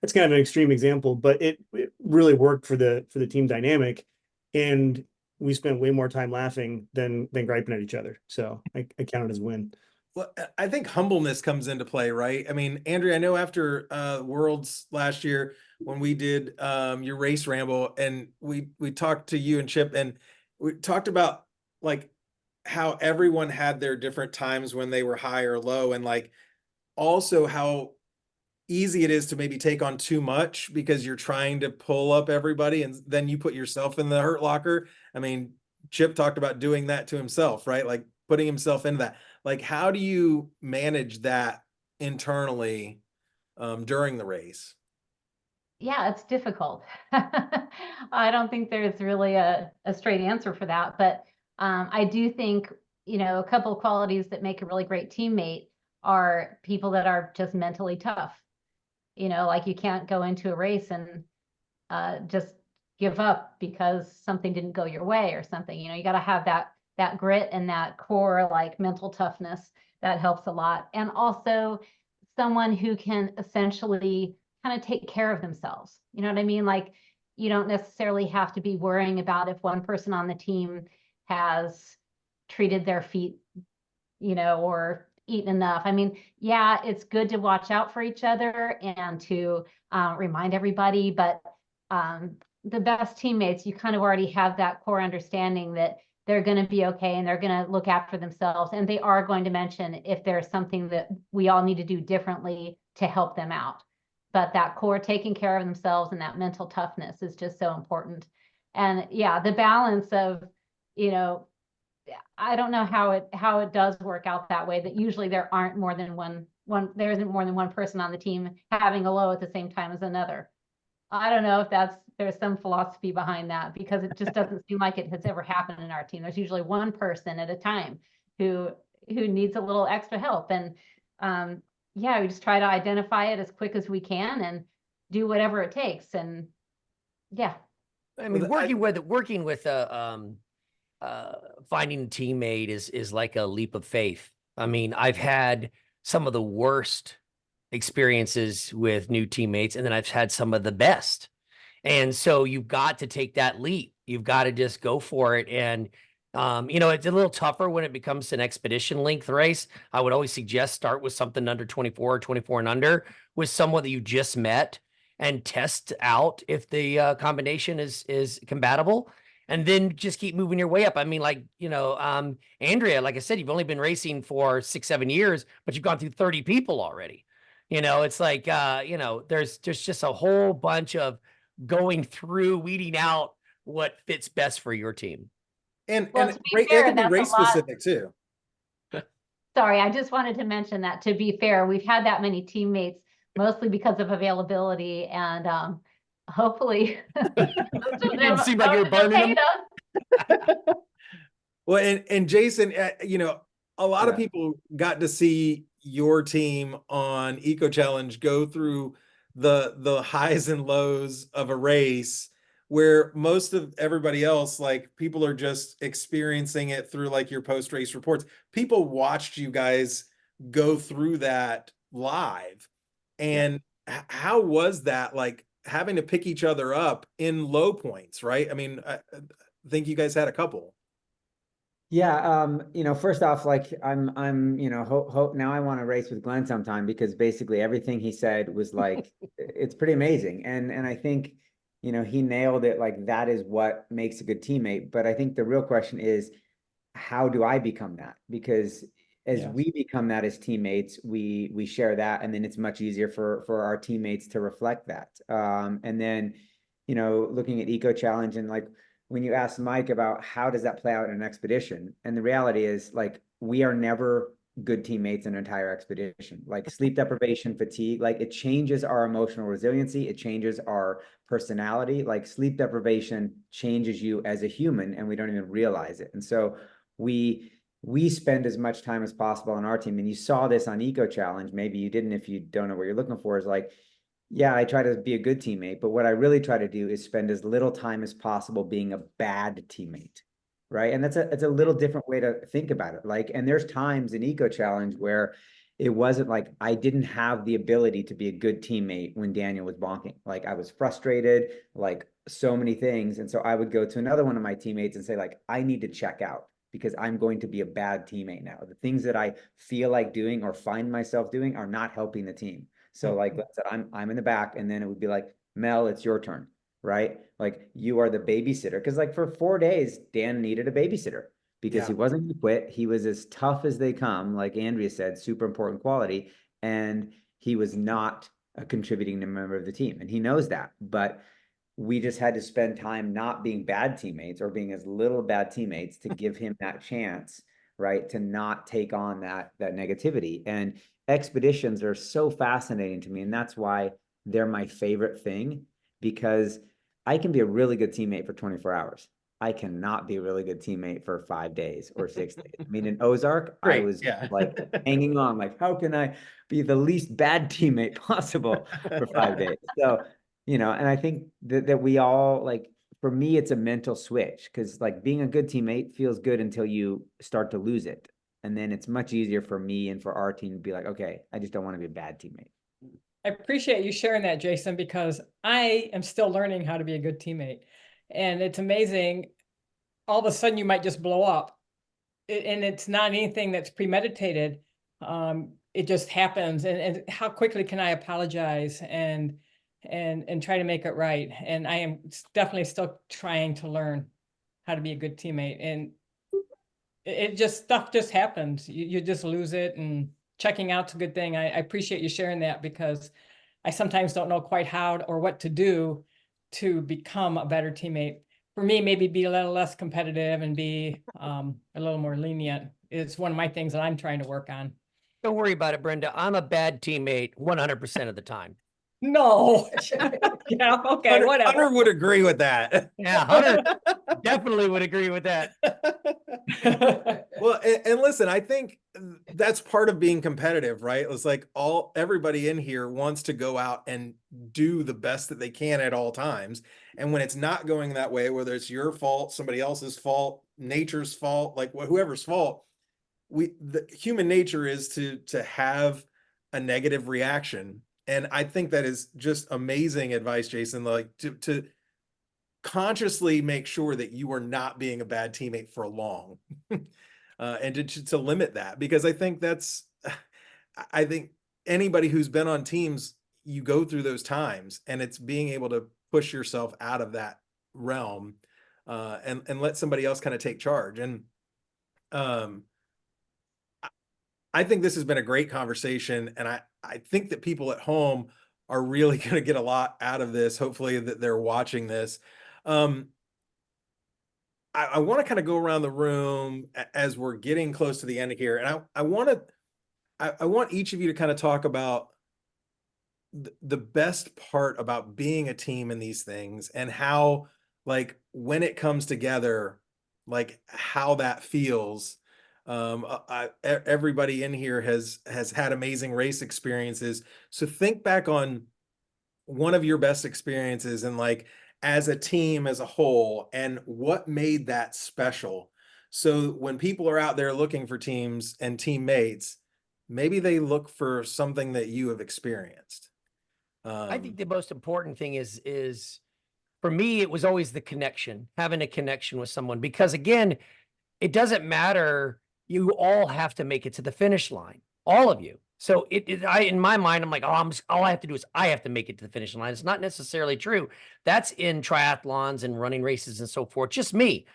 That's kind of an extreme example, but it really worked for the team dynamic, and we spent way more time laughing than griping at each other. So I count it as a win. Well, I think humbleness comes into play, right? I mean, Andrea, I know after Worlds last year when we did your race ramble, and we talked to you and Chip, and we talked about like how everyone had their different times when they were high or low, and like also how easy it is to maybe take on too much because you're trying to pull up everybody and then you put yourself in the hurt locker. I mean, Chip talked about doing that to himself, right? Like putting himself into that. Like, how do you manage that internally during the race? Yeah, it's difficult. I don't think there's really a straight answer for that, but I do think, a couple of qualities that make a really great teammate are people that are just mentally tough. Like you can't go into a race and just give up because something didn't go your way or something. You got to have that grit and that core like mental toughness. That helps a lot. And also someone who can essentially kind of take care of themselves. You know what I mean? Like you don't necessarily have to be worrying about if one person on the team has treated their feet, or eaten enough. I mean, yeah, it's good to watch out for each other and to remind everybody, but the best teammates, you kind of already have that core understanding that they're going to be okay and they're going to look after themselves, and they are going to mention if there's something that we all need to do differently to help them out. but that core taking care of themselves and that mental toughness is just so important. And yeah, the balance of, you know, I don't know how it does work out that way, that usually there isn't more than one person on the team having a low at the same time as another. I don't know if there's some philosophy behind that, because it just doesn't seem like it has ever happened in our team. There's usually one person at a time who needs a little extra help. And yeah, we just try to identify it as quick as we can and do whatever it takes. And yeah. I mean, working with finding a teammate is like a leap of faith. I mean, I've had some of the worst experiences with new teammates, and then I've had some of the best. And so you've got to take that leap. You've got to just go for it. And you know, it's a little tougher when it becomes an expedition length race. I would always suggest start with something under 24 or 24 and under with someone that you just met and test out if the combination is compatible, and then just keep moving your way up. I mean, like, you know, Andrea, like I said, you've only been racing for 6-7 years, but you've gone through 30 people already. You know, it's like, you know, there's just a whole bunch of going through, weeding out what fits best for your team. And Well, and to be it fair, can be that's a race lot. specific too. Sorry, I just wanted to mention that, to be fair, we've had that many teammates mostly because of availability, and hopefully It didn't seem like you were burning them. Well, and Jason, you know, a lot of Yeah. people got to see your team on Eco Challenge go through the highs and lows of a race, where most of everybody else, like, people are just experiencing it through like your post-race reports. People watched you guys go through that live. And how was that, like, having to pick each other up in low points, right? I mean, I think you guys had a couple. Yeah, you know, first off, like you know, hope now I want to race with Glenn sometime, because basically everything he said was like, it's pretty amazing. And I think, you know, he nailed it. Like, that is what makes a good teammate. But I think the real question is, how do I become that? Because as Yes. we become that as teammates, we share that, and then it's much easier for our teammates to reflect that. And then, you know, looking at Eco Challenge, and like, when you ask Mike about how does that play out in an expedition, and the reality is, like, we are never good teammates in an entire expedition. Like, sleep deprivation, fatigue, like, it changes our emotional resiliency, it changes our personality. Like, sleep deprivation changes you as a human, and we don't even realize it. And so we spend as much time as possible on our team. And you saw this on Eco Challenge. Maybe you didn't if you don't know what you're looking for. Is like, yeah, I try to be a good teammate, but what I really try to do is spend as little time as possible being a bad teammate, right? And it's a little different way to think about it. Like, and there's times in Eco Challenge where it wasn't like I didn't have the ability to be a good teammate when Daniel was bonking. Like, I was frustrated, like, so many things. And so I would go to another one of my teammates and say, like, I need to check out because I'm going to be a bad teammate now. The things that I feel like doing or find myself doing are not helping the team. So like I said, I'm in the back, and then it would be like, Mel, it's your turn, right? Like, you are the babysitter. Because like for 4 days, Dan needed a babysitter because he wasn't going to quit. He was as tough as they come, like Andrea said, super important quality. And he was not a contributing member of the team. And he knows that. But we just had to spend time not being bad teammates, or being as little bad teammates, to give him that chance, right, to not take on that negativity. And expeditions are so fascinating to me, and that's why they're my favorite thing, because I can be a really good teammate for 24 hours. I cannot be a really good teammate for 5 days or 6 days. I mean, in Ozark, I was like hanging on, like, how can I be the least bad teammate possible for 5 days? So, you know, and I think that we all, like, for me, it's a mental switch, because like being a good teammate feels good until you start to lose it. And then it's much easier for me and for our team to be like, okay, I just don't want to be a bad teammate. I appreciate you sharing that, Jason, because I am still learning how to be a good teammate. And it's amazing. All of a sudden you might just blow up. And it's not anything that's premeditated. It just happens. And how quickly can I apologize and try to make it right? And I am definitely still trying to learn how to be a good teammate. And stuff just happens. You just lose it, and checking out's a good thing. I appreciate you sharing that, because I sometimes don't know quite how or what to do to become a better teammate. For me, maybe be a little less competitive and be a little more lenient. It's one of my things that I'm trying to work on. Don't worry about it, Brenda. I'm a bad teammate 100% of the time. No. Yeah, okay, Hunter, whatever. Hunter would agree with that. Yeah, Hunter definitely would agree with that. Well, and listen, I think that's part of being competitive, right? It's like everybody in here wants to go out and do the best that they can at all times. And when it's not going that way, whether it's your fault, somebody else's fault, nature's fault, like whoever's fault, the human nature is to have a negative reaction. And I think that is just amazing advice, Jason, like to consciously make sure that you are not being a bad teammate for long. And to limit that, because I think I think anybody who's been on teams, you go through those times, and it's being able to push yourself out of that realm, and let somebody else kind of take charge. And I think this has been a great conversation, and I think that people at home are really going to get a lot out of this. Hopefully that they're watching this. I want to kind of go around the room as we're getting close to the end here, and I want each of you to kind of talk about the best part about being a team in these things, and how, like, when it comes together, like how that feels. Everybody in here has had amazing race experiences, so think back on one of your best experiences, and like as a team as a whole, and what made that special. So when people are out there looking for teams and teammates, maybe they look for something that you have experienced. I think the most important thing is for me, it was always the connection, having a connection with someone, because again, it doesn't matter. You all have to make it to the finish line, all of you. So in my mind, I'm like, all I have to do is I have to make it to the finish line. It's not necessarily true. That's in triathlons and running races and so forth, just me.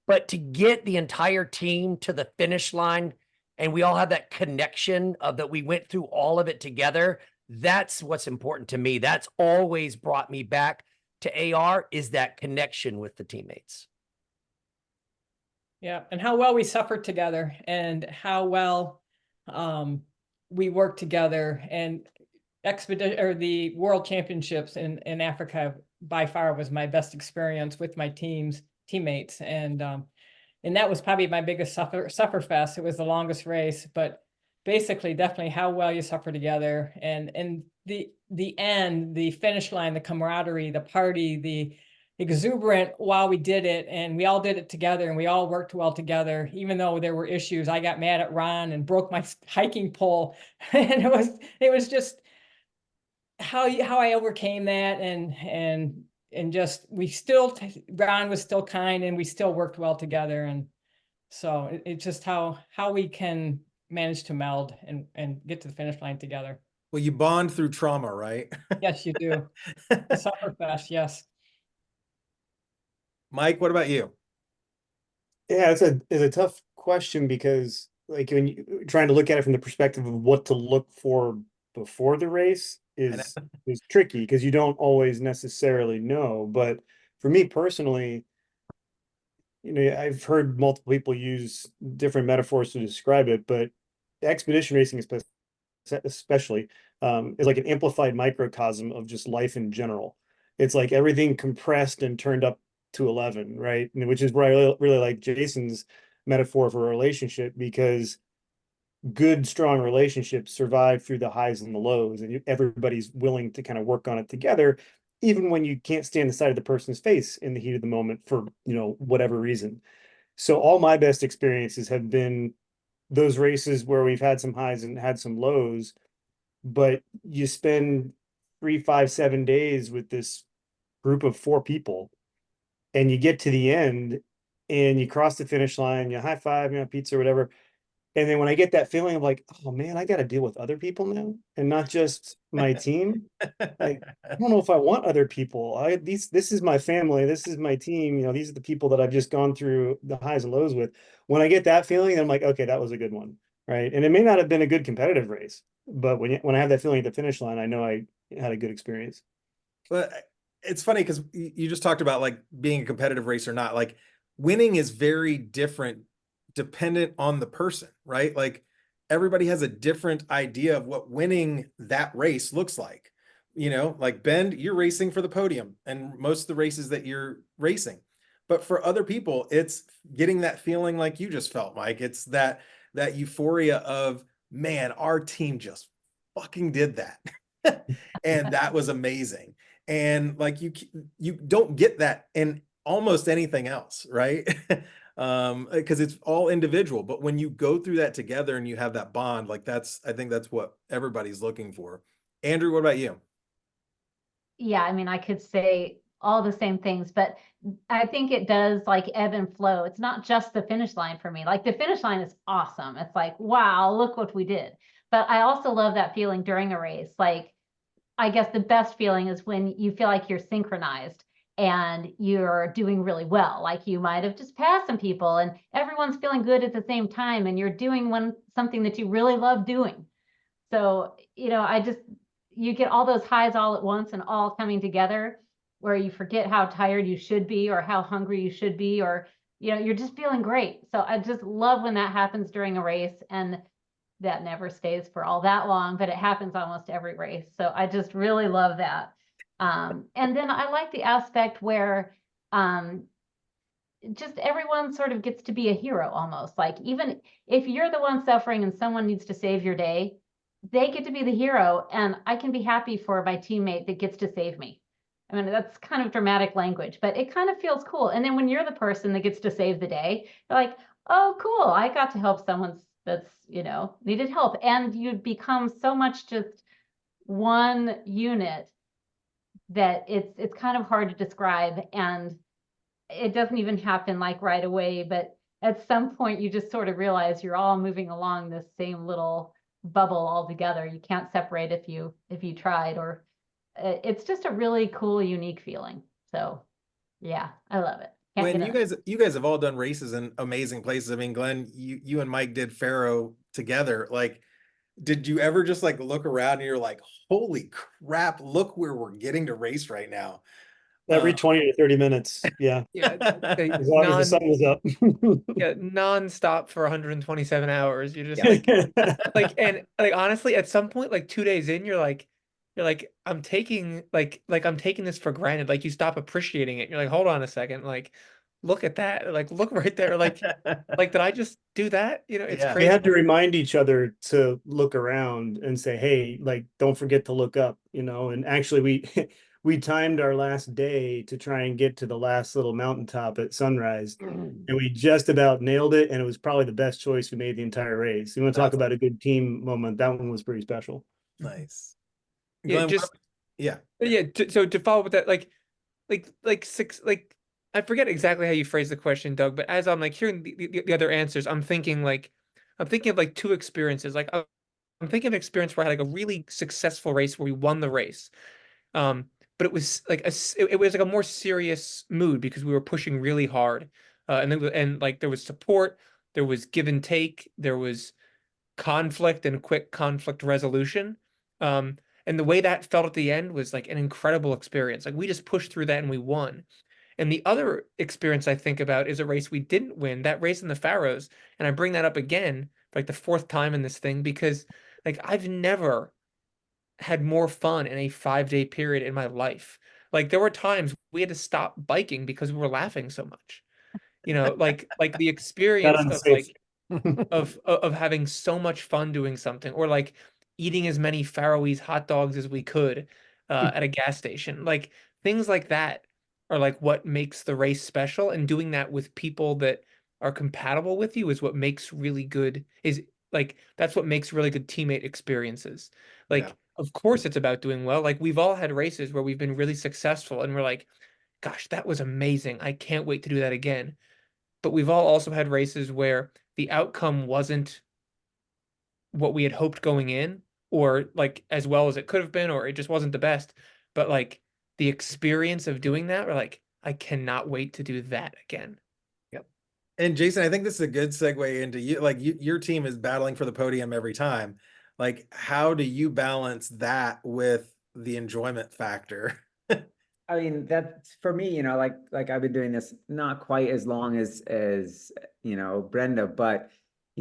But to get the entire team to the finish line, and we all have that connection of that we went through all of it together, that's what's important to me. That's always brought me back to AR, is that connection with the teammates. Yeah, and how well we suffered together, and how well we worked together. And the World Championships in Africa by far was my best experience with my teammates, and that was probably my biggest suffer fest. It was the longest race, but basically, definitely how well you suffer together, and the end, the finish line, the camaraderie, the party, the exuberant while we did it, and we all did it together, and we all worked well together, even though there were issues. I got mad at Ron and broke my hiking pole, and it was just how I overcame that, and just Ron was still kind, and we still worked well together. And so it's just how we can manage to meld and get to the finish line together. Well, you bond through trauma, right? Yes, you do. The Sufferfest, yes. Mike, what about you? Yeah, it's a tough question, because like when you're trying to look at it from the perspective of what to look for before the race is tricky, because you don't always necessarily know. But for me personally, I've heard multiple people use different metaphors to describe it, but expedition racing especially is like an amplified microcosm of just life in general. It's like everything compressed and turned up to 11, right? And which is where I really like Jason's metaphor for a relationship, because good, strong relationships survive through the highs and the lows, and everybody's willing to kind of work on it together, even when you can't stand the side of the person's face in the heat of the moment for, whatever reason. So all my best experiences have been those races where we've had some highs and had some lows, but you spend 3, 5, 7 days with this group of 4 people, and you get to the end and you cross the finish line, you high five, pizza or whatever. And then when I get that feeling of like, oh man, I got to deal with other people now and not just my team. Like, I don't know if I want other people. This is my family. This is my team. These are the people that I've just gone through the highs and lows with. When I get that feeling, I'm like, okay, that was a good one. Right. And it may not have been a good competitive race, but when I have that feeling at the finish line, I know had a good experience. But it's funny because you just talked about like being a competitive racer or not. Like winning is very different dependent on the person, right? Like everybody has a different idea of what winning that race looks like. You know, like Ben, you're racing for the podium and most of the races that you're racing. But for other people, it's getting that feeling like you just felt, Mike. It's that euphoria of, man, our team just fucking did that. And that was amazing. And like you don't get that in almost anything else, right? Because it's all individual, but when you go through that together and you have that bond, like I think that's what everybody's looking for. Andrew, what about you? Yeah, I mean, I could say all the same things, but I think it does like ebb and flow. It's not just the finish line for me. Like the finish line is awesome. It's like, wow, look what we did. But I also love that feeling during a race. Like, I guess the best feeling is when you feel like you're synchronized and you're doing really well. Like you might have just passed some people and everyone's feeling good at the same time and you're doing something that you really love doing. So, you get all those highs all at once and all coming together where you forget how tired you should be or how hungry you should be, or, you're just feeling great. So I just love when that happens during a race, and that never stays for all that long, but it happens almost every race. So I just really love that. And then I like the aspect where, just everyone sort of gets to be a hero almost. Like even if you're the one suffering and someone needs to save your day, they get to be the hero, and I can be happy for my teammate that gets to save me. I mean, that's kind of dramatic language, but it kind of feels cool. And then when you're the person that gets to save the day, you're like, oh, cool, I got to help someone that's, needed help. And you become so much just one unit that it's kind of hard to describe. And it doesn't even happen like right away, but at some point you just sort of realize you're all moving along this same little bubble all together. You can't separate if you tried, or it's just a really cool, unique feeling. So yeah, I love it. When you guys have all done races in amazing places. I mean, Glenn, you and Mike did Faro together. Like, did you ever just like look around and you're like, holy crap, look where we're getting to race right now? Every 20 to 30 minutes. Yeah. Yeah, As long as the sun was up. yeah, nonstop for 127 hours. You're just like honestly, at some point, like 2 days in, you're like, I'm taking I'm taking this for granted. Like you stop appreciating it. You're like, hold on a second, like look at that. Like look right there. Like did I just do that? It's Yeah. We crazy. had to remind each other to look around and say, hey, like, don't forget to look up, and actually we timed our last day to try and get to the last little mountaintop at sunrise, and we just about nailed it. And it was probably the best choice we made the entire race. You want to talk about a good team moment? That one was pretty special. Nice. Yeah, Glenn, yeah. So to follow up with that, I forget exactly how you phrased the question, Doug, but as I'm like hearing the other answers, I'm thinking of like two experiences. Like I'm thinking of an experience where I had like a really successful race where we won the race. But it was like it was like a more serious mood because we were pushing really hard. And like there was support, there was give and take, there was conflict and quick conflict resolution. And the way that felt at the end was like an incredible experience. Like we just pushed through that and we won. And the other experience I think about is a race we didn't win, that race in the Faroes. And I bring that up again for like the fourth time in this thing because like I've never had more fun in a 5-day period in my life. Like there were times we had to stop biking because we were laughing so much. Like the Got experience of unsafe. like of having so much fun doing something, or like eating as many Faroese hot dogs as we could at a gas station. Like things like that are like what makes the race special, and doing that with people that are compatible with you is what makes really good that's what makes really good teammate experiences. Like Yeah. of course it's about doing well. Like we've all had races where we've been really successful and we're like, gosh, that was amazing. I can't wait to do that again. But we've all also had races where the outcome wasn't what we had hoped going in, or like as well as it could have been, or it just wasn't the best. But like the experience of doing that, we're like, I cannot wait to do that again. Yep. And Jason, I think this is a good segue into you. Like your team is battling for the podium every time. Like, how do you balance that with the enjoyment factor. I mean, that's for me, like I've been doing this not quite as long as Brenda, but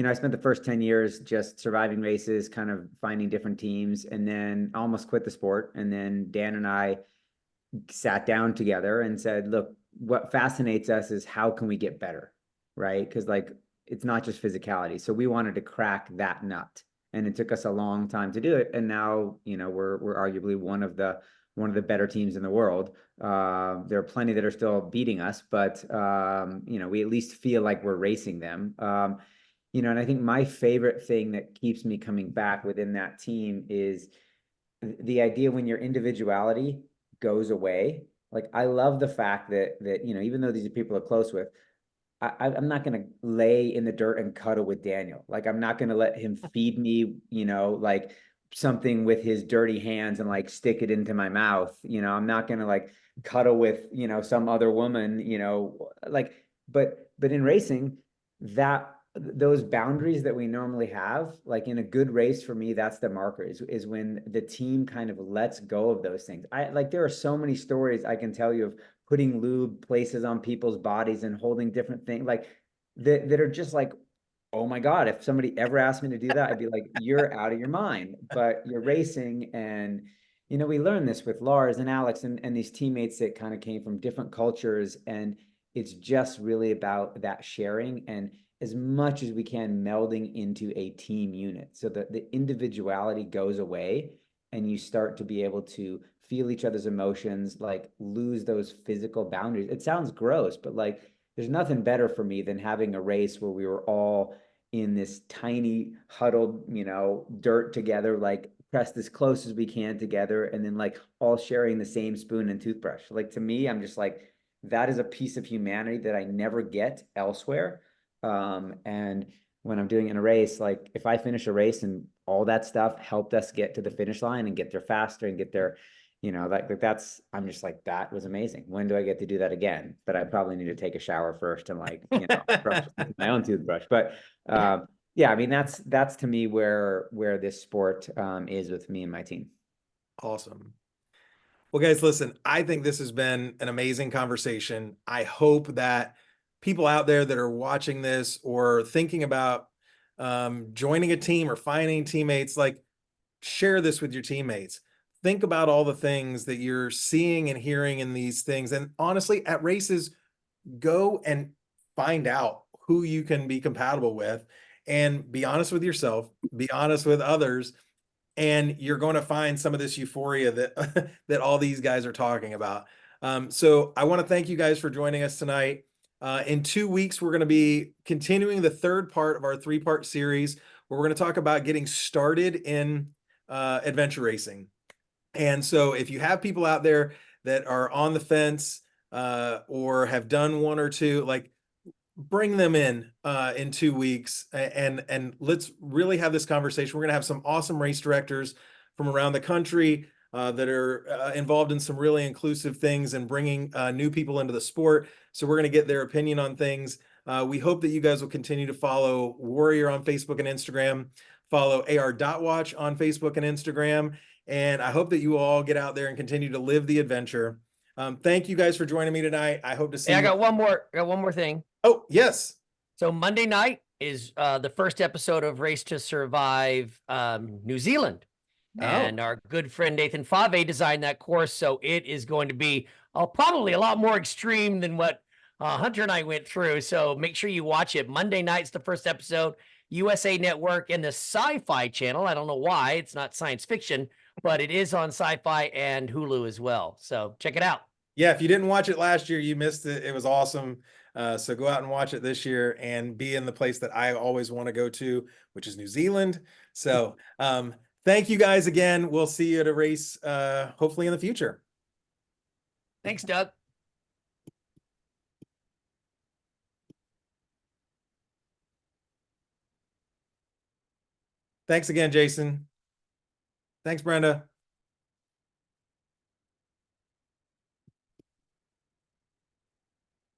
I spent the first 10 years just surviving races, kind of finding different teams, and then I almost quit the sport. And then Dan and I sat down together and said, look, what fascinates us is how can we get better, right? Because like it's not just physicality. So we wanted to crack that nut, and it took us a long time to do it. And now, we're arguably one of the better teams in the world. There are plenty that are still beating us, but we at least feel like we're racing them. And I think my favorite thing that keeps me coming back within that team is the idea when your individuality goes away. Like I love the fact that even though these are people are close with, I'm not going to lay in the dirt and cuddle with Daniel. Like I'm not going to let him feed me, like something with his dirty hands and like stick it into my mouth. I'm not going to like cuddle with, some other woman, like, but in racing, that those boundaries that we normally have, like in a good race, for me, that's the marker is when the team kind of lets go of those things. There are so many stories I can tell you of putting lube places on people's bodies and holding different things like that are just like, oh my God, if somebody ever asked me to do that, I'd be like, you're out of your mind. But you're racing, and we learned this with Lars and Alex and these teammates that kind of came from different cultures, and it's just really about that sharing and as much as we can melding into a team unit so that the individuality goes away and you start to be able to feel each other's emotions, like lose those physical boundaries. It sounds gross, but like there's nothing better for me than having a race where we were all in this tiny huddled, dirt together, like pressed as close as we can together, and then like all sharing the same spoon and toothbrush. Like to me, I'm just like, that is a piece of humanity that I never get elsewhere. And when I'm doing in a race, like if I finish a race and all that stuff helped us get to the finish line and get there faster and get there, that's, I'm just like, that was amazing. When do I get to do that again? But I probably need to take a shower first and like, brush with my own toothbrush. But yeah, I mean, that's to me where this sport is with me and my team. Awesome. Well, guys, listen, I think this has been an amazing conversation. I hope that people out there that are watching this or thinking about joining a team or finding teammates, like share this with your teammates. Think about all the things that you're seeing and hearing in these things. And honestly, at races, go and find out who you can be compatible with and be honest with yourself, be honest with others, and you're going to find some of this euphoria that that all these guys are talking about. So I want to thank you guys for joining us tonight. In 2 weeks, we're going to be continuing the third part of our 3-part series where we're going to talk about getting started in adventure racing. And so if you have people out there that are on the fence or have done 1 or 2, like bring them in 2 weeks and let's really have this conversation. We're going to have some awesome race directors from around the country that are involved in some really inclusive things and bringing new people into the sport. So we're going to get their opinion on things. We hope that you guys will continue to follow Warrior on Facebook and Instagram, follow AR.watch on Facebook and Instagram. And I hope that you all get out there and continue to live the adventure. Thank you guys for joining me tonight. I hope to see Hey, I you. got one more thing. Oh, yes. So Monday night is the first episode of Race to Survive New Zealand. And our good friend Nathan Fave designed that course. So it is going to be probably a lot more extreme than what Hunter and I went through. So make sure you watch it. Monday night's the first episode, USA Network and the Sci-Fi Channel. I don't know why it's not science fiction, but it is on Sci-Fi and Hulu as well. So check it out. Yeah, if you didn't watch it last year, you missed it. It was awesome. So go out and watch it this year and be in the place that I always want to go to, which is New Zealand. So thank you guys again. We'll see you at a race, hopefully in the future. Thanks, Doug. Thanks again, Jason. Thanks, Brenda.